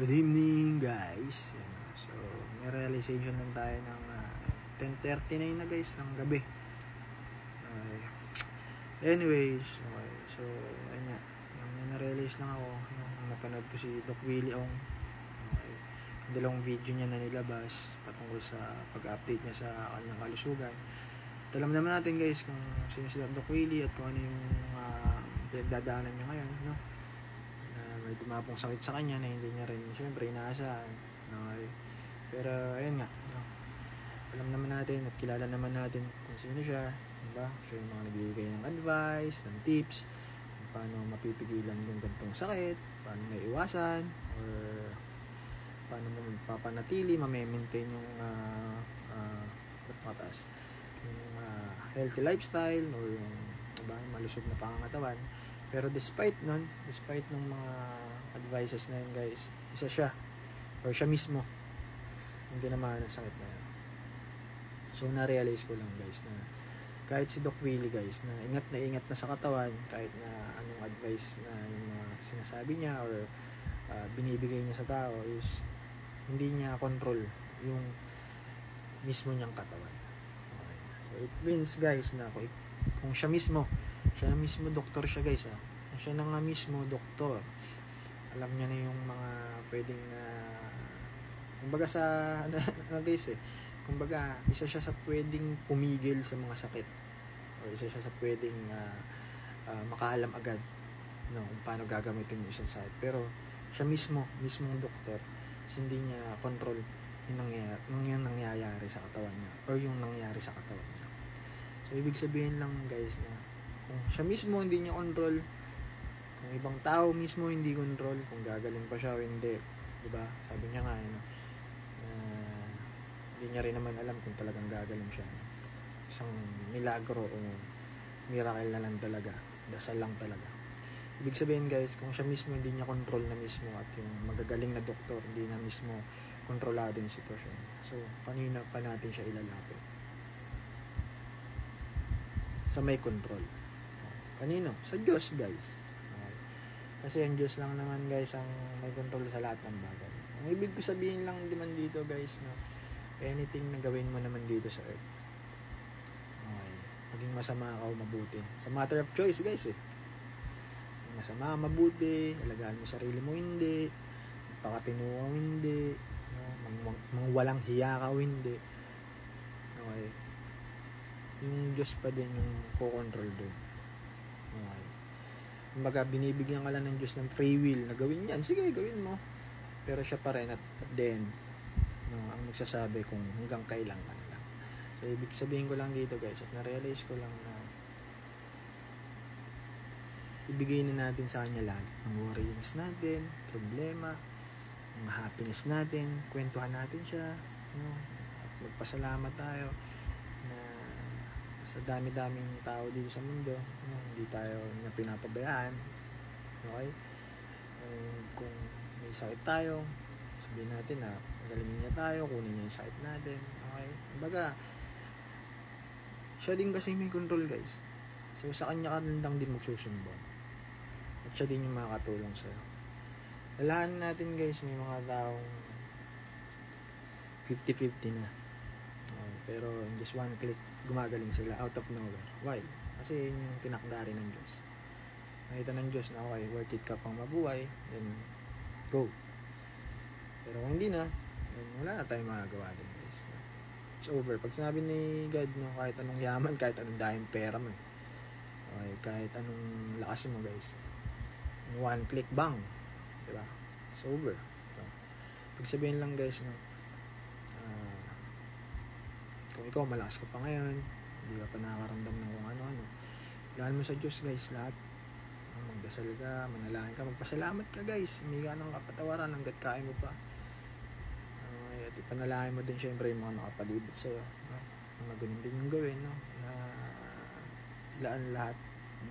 Good evening guys. So may realization lang tayo ng 10:39 na guys ng gabi. Okay. Anyways, okay. So ayun nga, may na-realize lang ako nung napanood ko si Doc Willie Ong. Okay. Yung dalawang video niya na nilabas patungkol sa pag-update niya sa kanyang kalusugan. At alam naman natin guys kung sino si Doc Willie at kung ano yung pinagdadaanan niya ngayon, no? May dumapong sakit sa kanya na hindi niya rin siyempre inaasahan. Okay. Pero ayun nga, no? Alam naman natin at kilala naman natin kung sino siya, diba? Siya yung mga nagbibigay ng advice, ng tips kung paano mapipigilan yung ganitong sakit, paano may iwasan, or paano mo mapapanatili, ma-maintain yung healthy lifestyle or yung diba, malusog na pangangatawan. Pero despite nung mga advices na yun guys, isa siya or siya mismo hindi naman ang sakit na yun. So na-realize ko lang guys na kahit si Doc Willie guys na ingat na sa katawan, kahit na anong advice na yung mga sinasabi niya or binibigay niya sa tao is hindi niya control yung mismo niyang katawan. Okay. So it means guys na kung siya mismo doktor siya guys siya na nga mismo doktor, alam niya na yung mga pwedeng kumbaga sa guys kumbaga isa siya sa pwedeng pumigil sa mga sakit o isa siya sa pwedeng makaalam agad no, kung paano gagamitin yung isang sakit. Pero siya mismong doktor, hindi niya control yung nangyayari sa katawan niya or yung nangyari sa katawan niya. So ibig sabihin lang guys na kung siya mismo hindi niya control, kung ibang tao mismo hindi control, kung gagaling pa siya o hindi, diba? Sabi niya nga, hindi niya rin naman alam kung talagang gagaling siya. Isang milagro o miracle na lang talaga, dasal lang talaga. Ibig sabihin guys, kung siya mismo hindi niya control na mismo at yung magagaling na doktor hindi na mismo kontrolado yung sitwasyon, so kanina pa natin siya ilalapit? Sa may control. Kanino? Sa Diyos guys. Okay. Kasi ang Diyos lang naman guys ang may control sa lahat ng bagay. Ang ibig ko sabihin lang naman dito guys, no, anything na gawin mo naman dito sa earth, okay, maging masama ka o mabuti, sa matter of choice guys masama, mabuti, alagaan mo sarili mo, hindi magpakatino o hindi, no, walang hiya ka o hindi, okay, yung Diyos pa din yung co-control doon. Okay. Kumbaga binibigyan ka lang ng Diyos ng free will na gawin yan, sige gawin mo, pero siya pa rin at the end, no, ang magsasabi kung hanggang kailan ka na lang. So ibig sabihin ko lang dito guys, at na-realize ko lang na ibigay na natin sa kanya lahat ng worries natin, problema, mga happiness natin, kwentuhan natin siya, no, at magpasalamat tayo na sa dami-daming tao dito sa mundo, no, hindi tayo na pinapabayaan. Okay? Kung may sakit tayo, sabihin natin na galingin niya tayo, kunin niya yung sakit natin. Okay? Kumbaga, siya din kasi may control guys. So sa kanya ka lang din magsusumbong. At siya din yung makakatulong sa'yo. Lalahan natin guys, may mga taong 50-50 na. Okay, pero in just one click, gumagaling sila out of nowhere. Why? Kasi yun yung tinakda rin ng Diyos. Nakita ng Diyos na okay, worth it ka pang mabuhay, then go. Pero kung hindi na, then wala na tayong magagawa din guys. It's over. Pag sinabi ni God, no, kahit anong yaman, kahit anong dahing pera mo, okay, kahit anong lakas mo guys, in one click, bang, diba? It's over. So, pag sabihin lang guys, no, kung ikaw malakas ka pa ngayon, hindi ka pa nakakaramdam ng kung ano-ano, ilahan mo sa Diyos guys lahat. Magdasal ka, manalangin ka, magpasalamat ka guys, huminga ng kapatawaran hanggat kaya mo pa. At ipanalangin mo din syempre yung mga nakapalibot sa'yo, no? Na ganun din yung gawin, no? Na ilaan lahat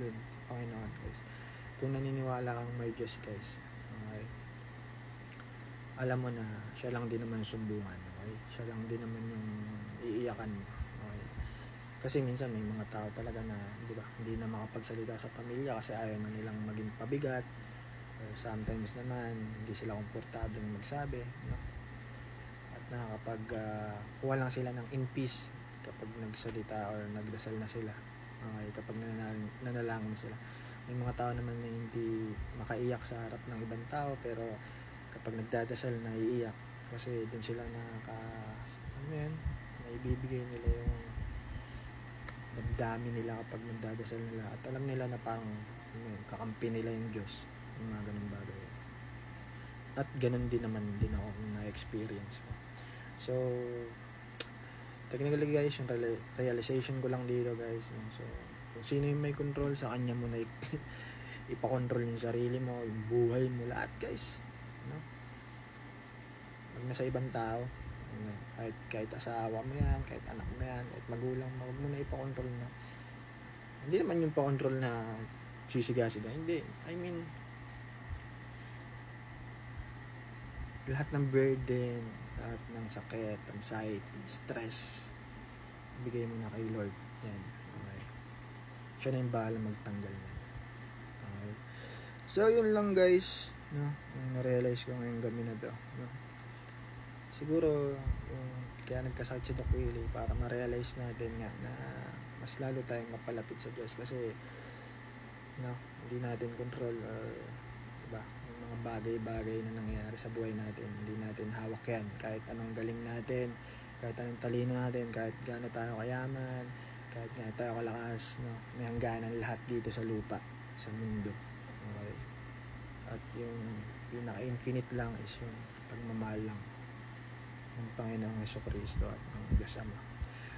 dun sa Panginoon guys. Kung naniniwala kang may Diyos guys, okay, alam mo na siya lang din naman sumbungan, okay? Siya lang din naman yung iiyakan mo, okay? Kasi minsan may mga tao talaga na, di ba, hindi na makapagsalita sa pamilya kasi ayaw na nilang maging pabigat, or sometimes naman hindi sila komportable magsabi, no? At nakakapag kuha lang sila ng in peace kapag nagsalita or nagdasal na sila. Okay, kapag nanalangin sila. May mga tao naman na hindi makaiyak sa harap ng ibang tao, pero kapag nagdadasal naiiyak kasi doon sila naibibigay nila yung damdamin nila kapag nagdadasal nila, at alam nila na parang kakampi nila yung Diyos, yung mga ganun bagay. At ganun din naman din ako na-experience ko. So technically guys, yung realization ko lang dito guys, no? So kung sino yung may control, sa kanya mo na ipakontrol yung sarili mo, yung buhay mo, lahat guys, no? Pag nasa ibang tao, kahit asawa mo yan, kahit anak mo yan, kahit magulang mo, huwag mo na ipakontrol na. Hindi naman yung pakontrol na sisiga-siga, hindi. I mean, lahat ng burden, lahat ng sakit, anxiety, stress, bigay mo na kay Lord. Yan. Okay. Siya na yung bahala magtanggal na. Okay. So, yun lang guys, no? Yung na-realize ko ngayong gabi na to, no? Siguro, kaya nagkasakit si Doc Willie para ma-realize natin nga na mas lalo tayong mapalapit sa Diyos kasi, no, hindi natin control or, diba, yung mga bagay-bagay na nangyayari sa buhay natin, hindi natin hawak yan. Kahit anong galing natin, kahit anong talino natin, kahit gaano tayo kayaman, kahit gaano tayo kalakas, no, may hangganan lahat dito sa lupa, sa mundo. Okay. At yung pinaka-infinite lang is yung pagmamahal lang ng Panginoong Jesucristo at ng Diyos Ama.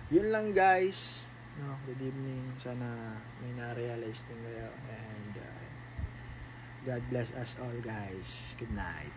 Yun lang guys, no, good evening, sana may na-realize din kayo, and God bless us all guys, good night.